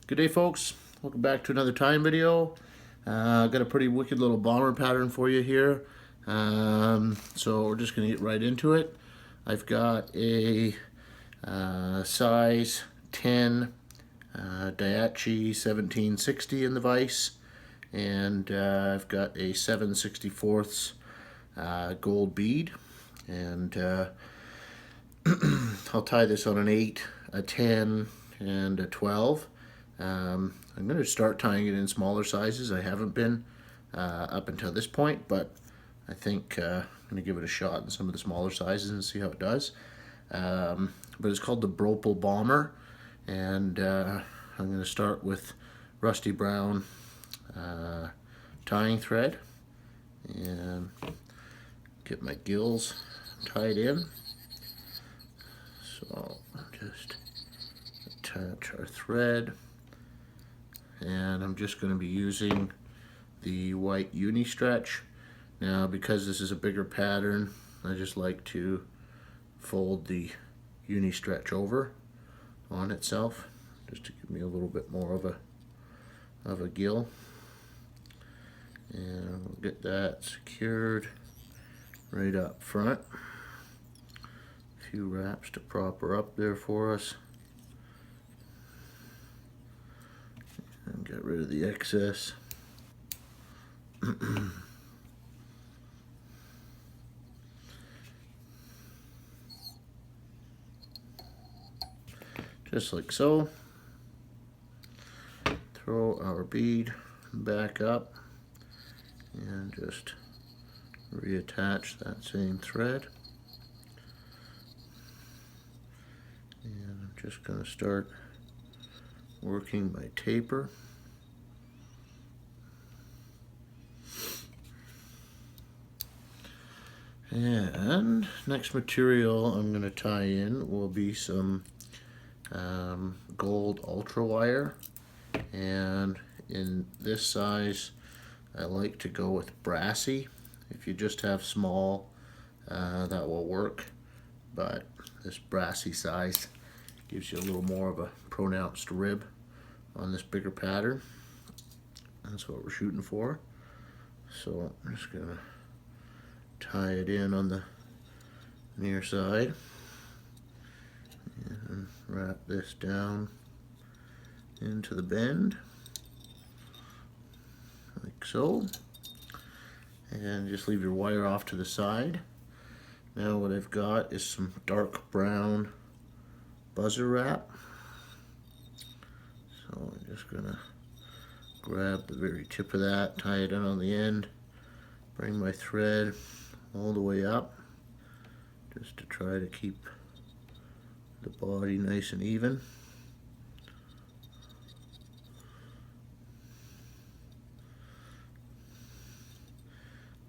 Good day, folks. Welcome back to another time video. Got a pretty wicked little bomber pattern for you here. So we're just going to get right into it. I've got a size 10 Daiichi 1760 in the vise, and I've got a 7/64 gold bead, and I'll tie this on an 8, a 10, and a 12. I'm going to start tying it in smaller sizes. I haven't been up until this point, but I think I'm going to give it a shot in some of the smaller sizes and see how it does. But it's called the Bropal Bomber, and I'm going to start with rusty brown tying thread and get my gills tied in. So just attach our thread, and I'm just going to be using the white uni stretch. Now, because this is a bigger pattern, I just like to fold the uni stretch over on itself just to give me a little bit more of a gill, and we'll get that secured right up front. A few wraps to prop her up there for us, and get rid of the excess. Just like so. Throw our bead back up and just reattach that same thread. And I'm just going to start working my taper. And next material I'm going to tie in will be some gold ultra wire, and in this size I like to go with brassy. If you just have small, that will work, but this brassy size gives you a little more of a pronounced rib on this bigger pattern. That's what we're shooting for. So I'm just gonna tie it in on the near side and wrap this down into the bend like so, and just leave your wire off to the side. Now what I've got is some dark brown buzzer wrap, so I'm just gonna grab the very tip of that, tie it in on the end, bring my thread all the way up just to try to keep the body nice and even.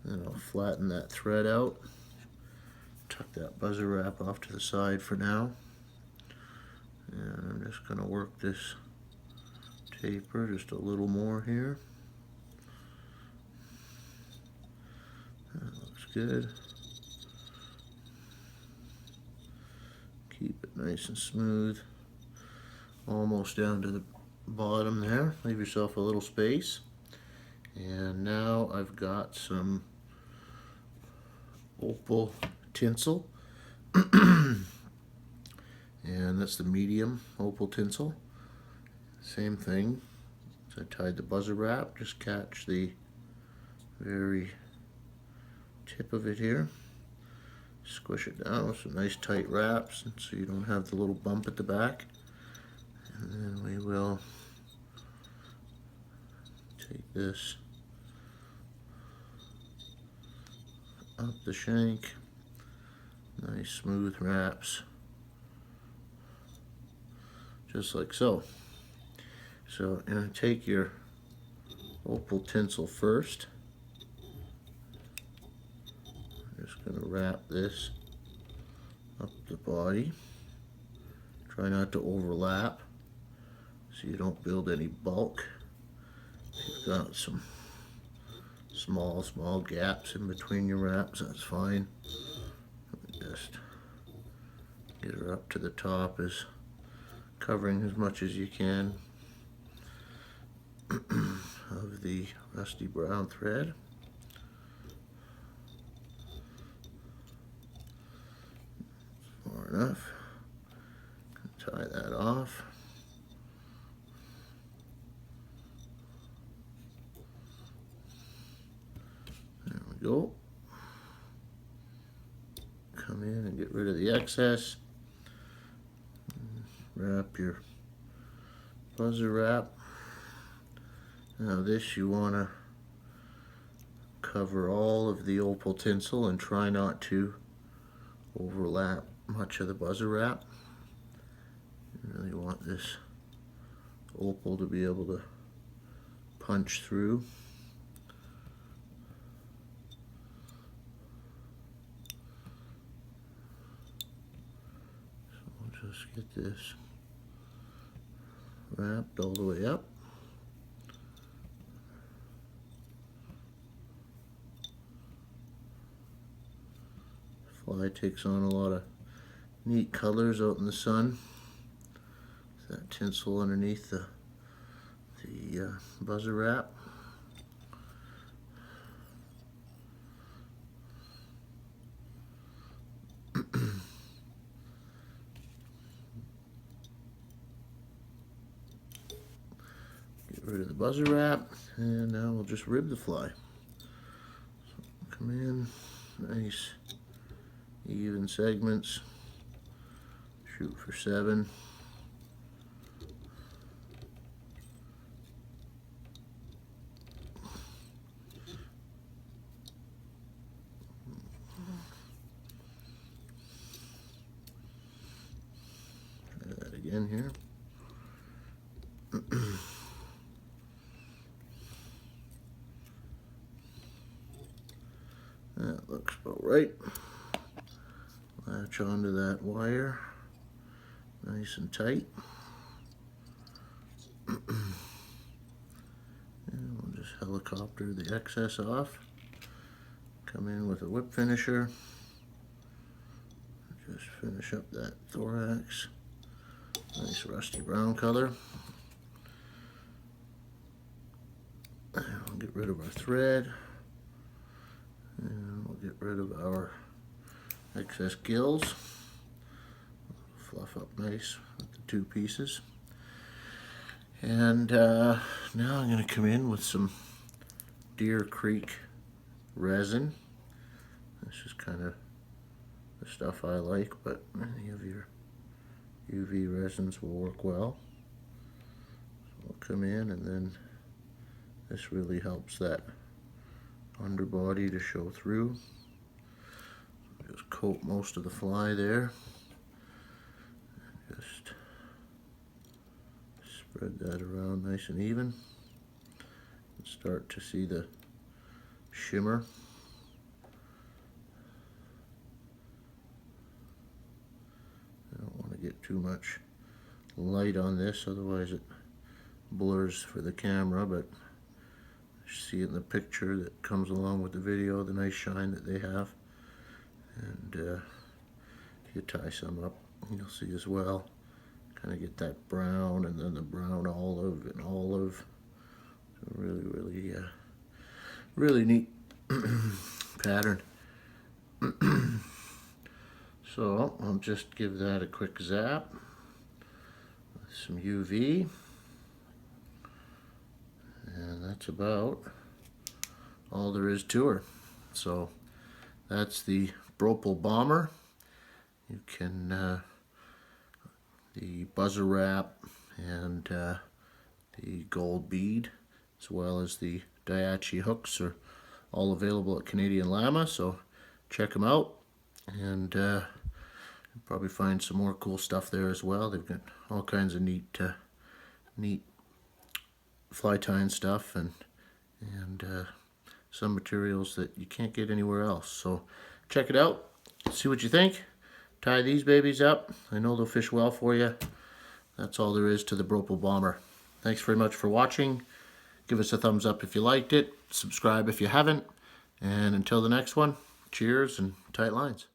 Then I'll flatten that thread out, tuck that buzzer wrap off to the side for now, and I'm just going to work this taper just a little more here. That looks good. Keep it nice and smooth, almost down to the bottom there. Leave yourself a little space. And now I've got some Opal Tinsel, and that's the medium Opal Tinsel. Same thing. So I tied the buzzer wrap, just catch the very tip of it here, squish it down with some nice tight wraps so you don't have the little bump at the back, and then we will take this up the shank, nice smooth wraps, just like so. So you're going to take your Opal Tinsel first. I'm just going to wrap this up the body. Try not to overlap so you don't build any bulk. You've got some small gaps in between your wraps, that's fine. Just get her up to the top, as covering as much as you can. of the rusty brown thread. Far enough. Tie that off. There we go. Come in and get rid of the excess. Wrap your buzzer wrap. Now this, you want to cover all of the opal tinsel and try not to overlap much of the buzzer wrap. You really want this opal to be able to punch through. So we'll just get this wrapped all the way up. Fly takes on a lot of neat colors out in the sun. That tinsel underneath the buzzer wrap. Get rid of the buzzer wrap, and now we'll just rib the fly. So come in, nice even segments. Shoot for 7. Try that again here. That looks about right. Latch onto that wire nice and tight. And we'll just helicopter the excess off. Come in with a whip finisher. Just finish up that thorax. Nice rusty brown color. And we'll get rid of our thread. And we'll get rid of our excess gills. Fluff up nice with the 2 pieces. And now I'm going to come in with some Deer Creek resin. This is kind of the stuff I like, but any of your UV resins will work well. So we'll come in, and then this really helps that underbody to show through. Just coat most of the fly there. Just spread that around nice and even. And start to see the shimmer. I don't want to get too much light on this, otherwise it blurs for the camera, but you see in the picture that comes along with the video the nice shine that they have. And if you tie some up, you'll see as well, kind of get that brown and then the brown olive and olive. So really neat pattern. So I'll just give that a quick zap with some UV, and that's about all there is to her. So that's the Bropal Bomber. You can the buzzer wrap and the gold bead, as well as the Daiichi hooks, are all available at Canadian Llama, so check them out. And you'll probably find some more cool stuff there as well. They've got all kinds of neat fly tying stuff and some materials that you can't get anywhere else. So check it out, see what you think. Tie these babies up. I know they'll fish well for you. That's all there is to the Bropal Bomber. Thanks very much for watching. Give us a thumbs up if you liked it. Subscribe if you haven't. And until the next one, cheers and tight lines.